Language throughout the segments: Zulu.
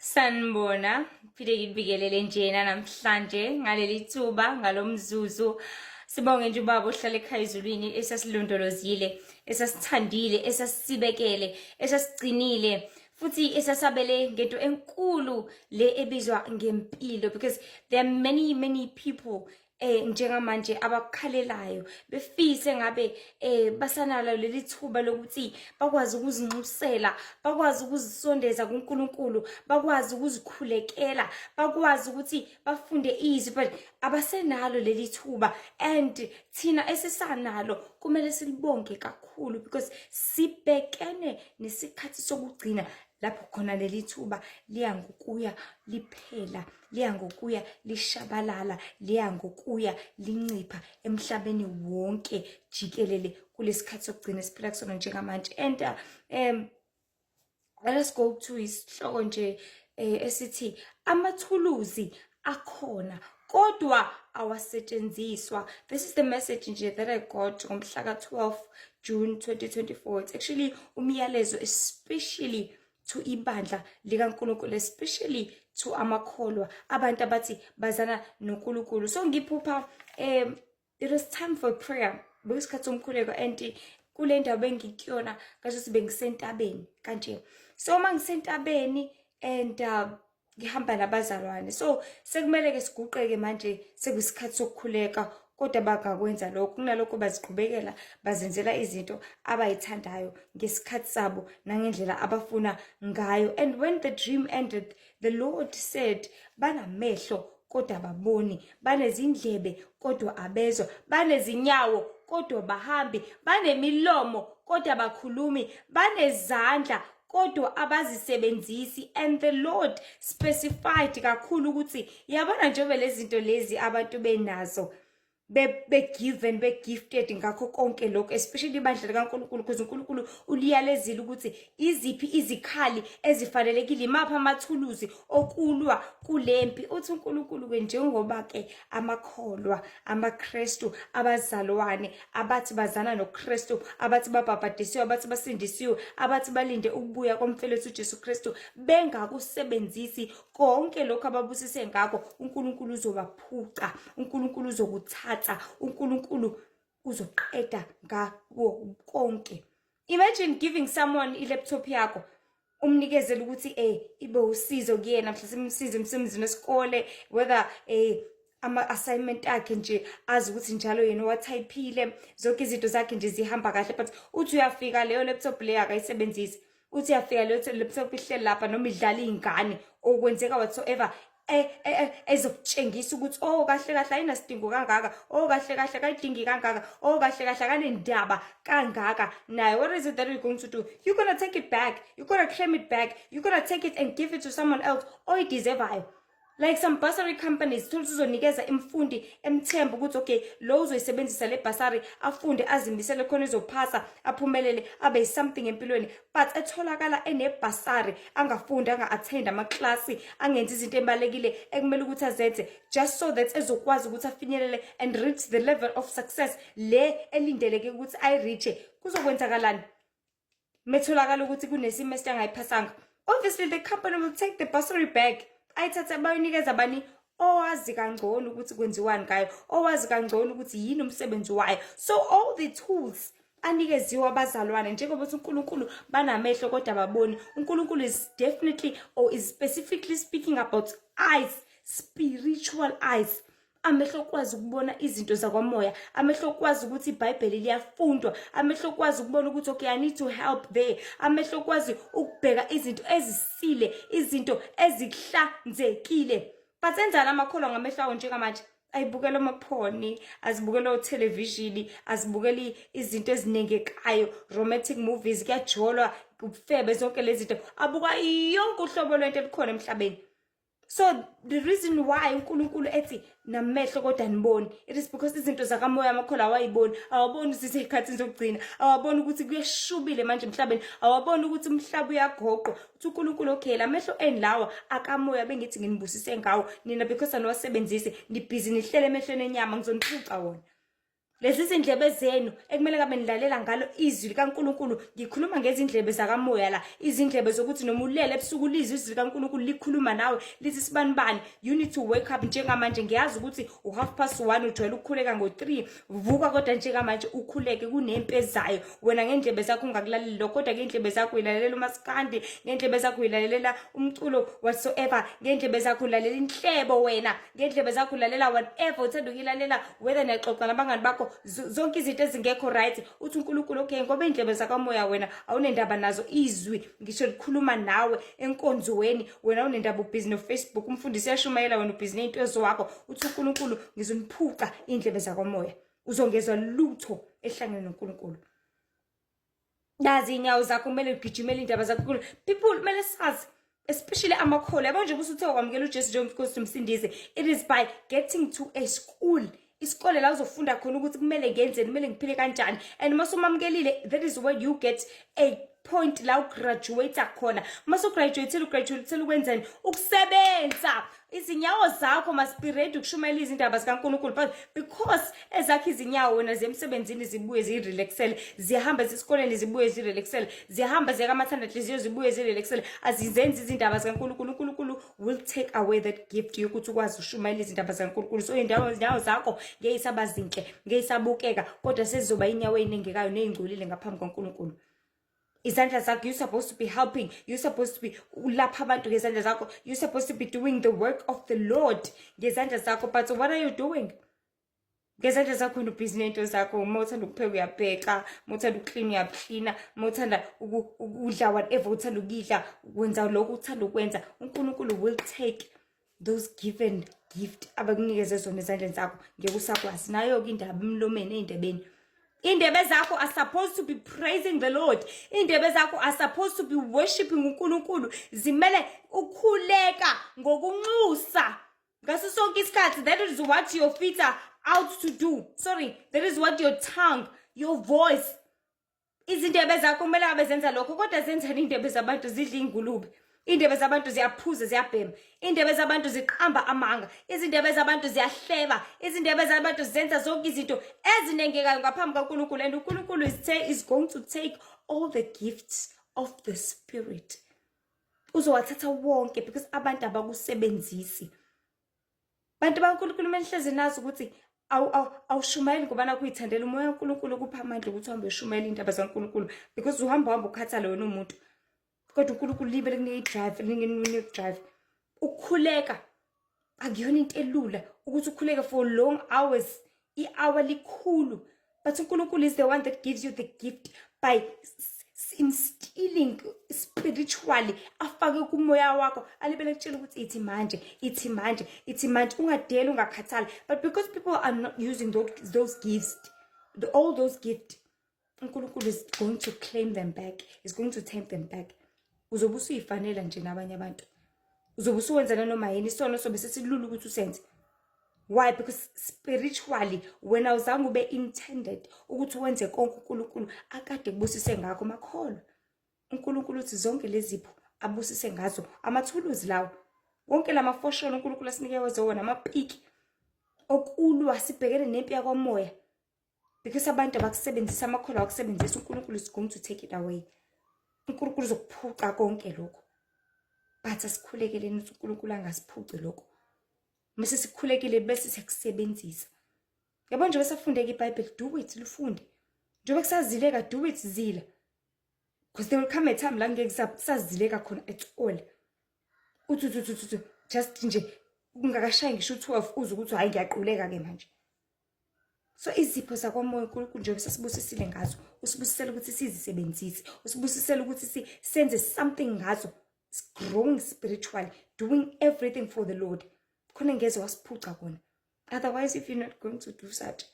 Sanibona, phinde ngikubikelele njena namhlanje ngaleli thuba ngalomzuzu. Sibonge nje ubaba ohlala ekhaya ezulwini esasilondolozile, esasithandile, esasibekele, esasigcinile futhi esasabele ngento enkulu le ebizwa ngempilo, because there are many people njengamanje abakukhalelayo befise ngabe basanalo leli thuba lokuthi bakwazi ukuzinxusela, bakwazi ukuzisondeza kuNkulunkulu, bakwazi ukuzikhulekela, bakwazi ukuthi bafunde izwi, but abasenalo leli thuba. And thina esisanalo kumele silibonge kakhulu because sibhekene nesikhathi sokugcina lapho khona leli thuba liya ngokuya liphela, liya ngokuya lishabalala, liya ngokuya lincipha emhlabeni wonke jikelele kulesikhathi sokugcina esiphila kusona njengamanje. And let's go to isihloko nje esithi amathuluzi akhona kodwa awasetshenziswa. This is the message nje that I got ngomhla ka-12 June 2024. It's actually umyalezo especially to ibandla likaNkulunkulu, especially to amakholwa, abantu abathi bazana noNkulunkulu. So ngiphupha it was time for prayer bekusikhathi somkhuleko, and kule ndawo bengikuyona ngathi bengisentabeni kanje. So mangisentabeni and ngihamba nabazalwane, so sekumele ke siguqeke manje sekuyisikhathi sokukhuleka, kodwa bakakwenza lokho. Kunalokho baziqhubekela, bazenzela izinto abayithandayo ngesikhathi sabo nangendlela abafuna ngayo. And when the dream ended, the Lord said, banamehlo kodwa ababoni, banezindlebe kodwa abezwa, banezinyawo kodwa bahambi, banemilomo kodwa bakhulumi, banezandla kodwa abazisebenzisi. And the Lord specified kakhulu ukuthi yabona njengoba lezi zinto lezi abantu benazo be-given, be-gifted ngakho konke lokho, especially ibandla likaNkulunkulu, because uNkulunkulu uliyalezile ukuthi iziphi izikhali ezifanelekile, imaphi amathuluzi okulwa kulempi. Uthi uNkulunkulu-ke njengoba ke amakholwa, amaKristu, abazalwane abathi bazana noKristu, abathi babhabhadisiwe, abathi basindisiwe, abathi balinde ukubuya komfelethi uJesu Kristu, bengakusebenzisi konke lokho ababusise ngakho, uNkulunkulu uzobaphuca, uNkulunkulu uzokuthatha, uNkulunkulu uzoqeda ngako konke. Imagine giving someone i-laptop yakho, umnikezela ukuthi ibe usizo kuyena, mhlawumbe simsize emsebenzini wesikole, whether ama-assignment akhe nje azi ukuthi njalo yena wathayphile, zonke izinto zakhe nje zihamba kahle, but uthi uyafika leyo laptop leyo akayisebenzisi, uthi uyafika leyo laptop ihleli lapha noma idlala iy'ngane okwenzeka whatsoever, ezokutshengisa ukuthi kahle kahle ayinasidingo kangaka, kahle kahle akayidingi kangaka, kahle kahle akanendaba kangaka naye. What is it that you're going to do? You're going to take it back, you're going to claim it back, you're going to take it and give it to someone else oyideservayo. Like some bursary companies, thola uzonikeza imfundi emthemba ukuthi okay, lo uzoyisebenzisa le bursary afunde azimisele khona izophasa, aphumelele, abe something empilweni, but etholakala bursary angafunda, anga-attend amaklasi, angenzi izinto ebalekile ekumele ukuthi azenze, just so that ezokwazi ukuthi afinyelele and reach the level of success le elindeleke ukuthi ayireache. Kuzokwenzakalani metholakala ukuthi kunesemester angayiphasanga? Obviously the company will take the bursary back, ayithatha bayinikeza bani owazi kangcono ukuthi kwenziwani ngayo, owazi kangcono ukuthi yini umsebenzi wayo. So all the tools anikeziwe abazalwane, njengoba uNkulunkulu banamehlo kodwa baboni. uNkulunkulu is definitely, or is specifically speaking about eyes, spiritual eyes. Amehlo okwazi ukubona izinto zakwamoya, amehlo okwazi ukuthi iBhayibheli liyafundwa, amehlo okwazi ukubona ukuthi okay, I need to help there, amehlo okwazi ukubheka izinto ezisile, izinto ezihlanzekile. But enzana amakholwa ngamehlo awo njengamanje? Ayibukela amaphoni, azibukela othelevishini, azibukela izinto ezinengekayo, romantic movies, kuyajolwa, kufebe, zonke lezi zinto, abuka yonke uhlobo lwento elikhona emhlabeni. So the reason why uNkulunkulu ethi namehlo kodwa niboni, it is because izinto zakamoya amakholwa awayiboni, awaboni siseyikhathini zokugcina, awaboni ukuthi kuyeshubile manje emhlabeni, awaboni ukuthi umhlaba uyagoqwa. Uthi uNkulunkulu okay, lamehlo enlawa akamoya bengithi nginibusise ngawo nina because anowasebenzise, nibhizi nihlele emehlweni enyama, ngizoniphuca wona. lezi zindlebe zenu ekumele ngabe nilalela ngalo izwi likaNkulunkulu. Ngikhuluma ngezindlebe zakamoya la, izindlebe zokuthi noma ulele ebusuku lizwi izwi likaNkulunkulu likhuluma nawe lithi sibanibani. You need to wake up. Njengamanje ngiyazi ukuthi u1:30 ujwayele ukukhuleka ngo3, vuka kodwa njengamanje ukhuleke, kunempi ezayo. Wena ngendlebe zakho ungakulaleli lokho, kodwa ngendlebe zakho uyalalela umaskandi, ngendlebe zakho uyalalela umculo whatsoever, ngendlebe zakho ulalela inhlebo, wena ngendlebe zakho ulalela whatever uthanda ukuyilalela, whether niyaxoxa nabangani bakho zonke izinto ezingekho right. Uthi uNkulunkulu okay, ngoba indlebe zakamoya wena awunendaba nazo. Izwi ngisho likhuluma nawe enkonzweni, wena unendaba ubhizi noFacebook, umfundisi uyashumayela, wena ubhizi nento ezowakho. Uthi uNkulunkulu ngizoniphuca indlebe zakamoya, uzongezwa lutho ehlangene noNkulunkulu. Nazi inyawo zakho kumele ugijimele indaba zakho. People kumele sazi, especially amakholo yabo nje busuthe kwamukela uJesu njengoNkosi nomsindisi. It is by getting to a school. Isikole la uzofunda khona ukuthi kumele ngenzeni, kumele ngiphile kanjani. And masomamkelile, that is where you get a point la ugraduate khona. Masograduate ukwenzeni? Ukusebenza. Izinyawo zakho must be ready ukushumayela izindaba zikaNkulunkulu, but because ezakhe izinyawo wena zemsebenzini zibuye zirelaxele, ziyahamba esikoleni zibuye zirelaxele, ziyahamba ziyakamathandatliziyo zibuye zirelaxele, azizenzi izindaba zikaNkulunkulu. uNkulunkulu will take away that gift yokuthi ukwazi ukushumayela izindaba zikaNkulunkulu. So inyawo zakho ngeyisaba zinhle, ngeyisabukeka, kodwa sezizoba inyawo ezinengekayo nezingcolile ngaphambi kaNkulunkulu. Izandla zakho, you're supposed to be helping, you're supposed to be ulapha abantu ngezandla zakho, you're supposed to be doing the work of the Lord ngezandla zakho. But what are you doing? Ngezandla zakho nobhizinento zakho, mothanda ukupheka uyapheka, mothanda ukuclean uyaklina, mothanda ukudla whatever uthanda ukudla, wenza lokho uthanda ukwenza. uNkulunkulu will take those given gift abakunikeze zona ezandleni zakho ngeke usakwazi nayo ke indaba emlomeni endebeni. Indebe zakho are supposed to be praising the Lord. Indebe zakho are supposed to be worshiping uNkulunkulu. Zimele ukhuleka ngokunxusa ngaso sonke isikhathi. That is what your feet are out to do. Sorry, that is what your tongue, your voice. Izindebe zakho kumele abezenza lokho, kodwa zenzani indebe zabantu zidla ingulube. Indebe zabantu ziyaphuza ziyabhema, indebe zabantu ziqhamba amanga, izindebe zabantu ziyahleba, izindebe zabantu zenza zonke izinto ezinengekayo ngaphambi kaNkulunkulu. And uNkulunkulu is going to take all the gifts of the Spirit. Uzowathatha wonke because abantu abakusebenzisi. Bantu baNkulunkulu menihleze nazi ukuthi awushumayeli ngoba nakuyithandela umoya kaNkulunkulu kupha amandla ukuthi uhambe ushumayela indaba zikaNkulunkulu, because uhamba ukhathala wena umuntu. Kodwa uNkulunkulu libe likunike drive, linike drive. Ukukhuleka akuyona into elula ukuthi ukhuleke for long hours, i-hour likhulu. But uNkulunkulu is the one that gives you the gift by instilling spiritually, afake kumoya wakho, alibele kutshela ukuthi ithi manje ungadeli ungakhathali. But because people are not using those gifts, all those gifts, uNkulunkulu is going to claim them back, is going to take them back. Uzobe usuyifanela nje nabanye abantu, uzobe usuwenza noma yini isono sobe sesilula ukuthi usenze. Why? Because spiritually when awuzange ube intended ukuthi wenze konke uNkulunkulu akade kubusise ngakho makholo. uNkulunkulu uthi zonke lezi zipho abusise ngazo, amathuluzi lawo wonke lamafosholo uNkulunkulu asinike wona, amapiki okulwa sibhekene nempi yakwamoya. Because abantu abakusebenzisa amakholo akusebenzisa, uNkulunkulu is going to take it away. uNkulunkulu uzokuphuca konke lokho. But asikhulekeleni ukuthi uNkulunkulu angasiphuci lokho. Mase sikhulekile bese siyakusebenzisa. Yabo nje besafundeka iBhayibheli, do it, lufunde. Njengoba kusazileka, do it, zila. Because there will come a time la ngeke kusazileka khona at all. Uthi just nje ungakashayi ngisho 12 uze ukuthi hayi ngiyaquleka ke manje. So izipho zakwamoya uNkulunkulu nje besasibusisile ngazo, usibusisela ukuthi sizisebenzise, usibusisela ukuthi senze something ngazo, growing spiritually, doing everything for the Lord. Khona ngeze wasiphuca kona. Otherwise if you're not going to do such,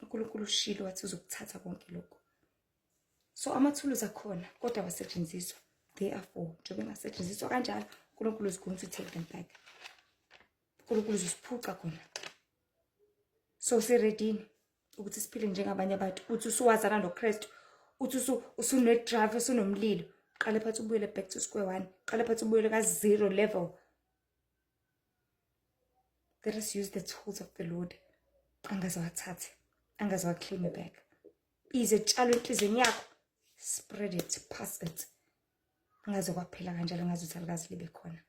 uNkulunkulu ushilo wathi uzokuthatha konke lokho. So amathuluzi akhona kodwa awasetshenziswa. Therefore njengoba engasetshenziswa kanjalo, uNkulunkulu is going to take them back. uNkulunkulu uzosiphuca kona. So siredini ukuthi siphile njengabanye abantu, uthi usuwazana noKristu, uthi usune drive, usunomlilo, qale phansi ubuyele back to square one, qale phansi ubuyele ka zero level. Let us use the tools of the Lord. Angaze wathathe angaze wa-claim back. Ize tshalwe enhlizweni yakho, spread it, pass it. Angaze kwaphela kanjalo, ngaze uthi alikaze libe khona.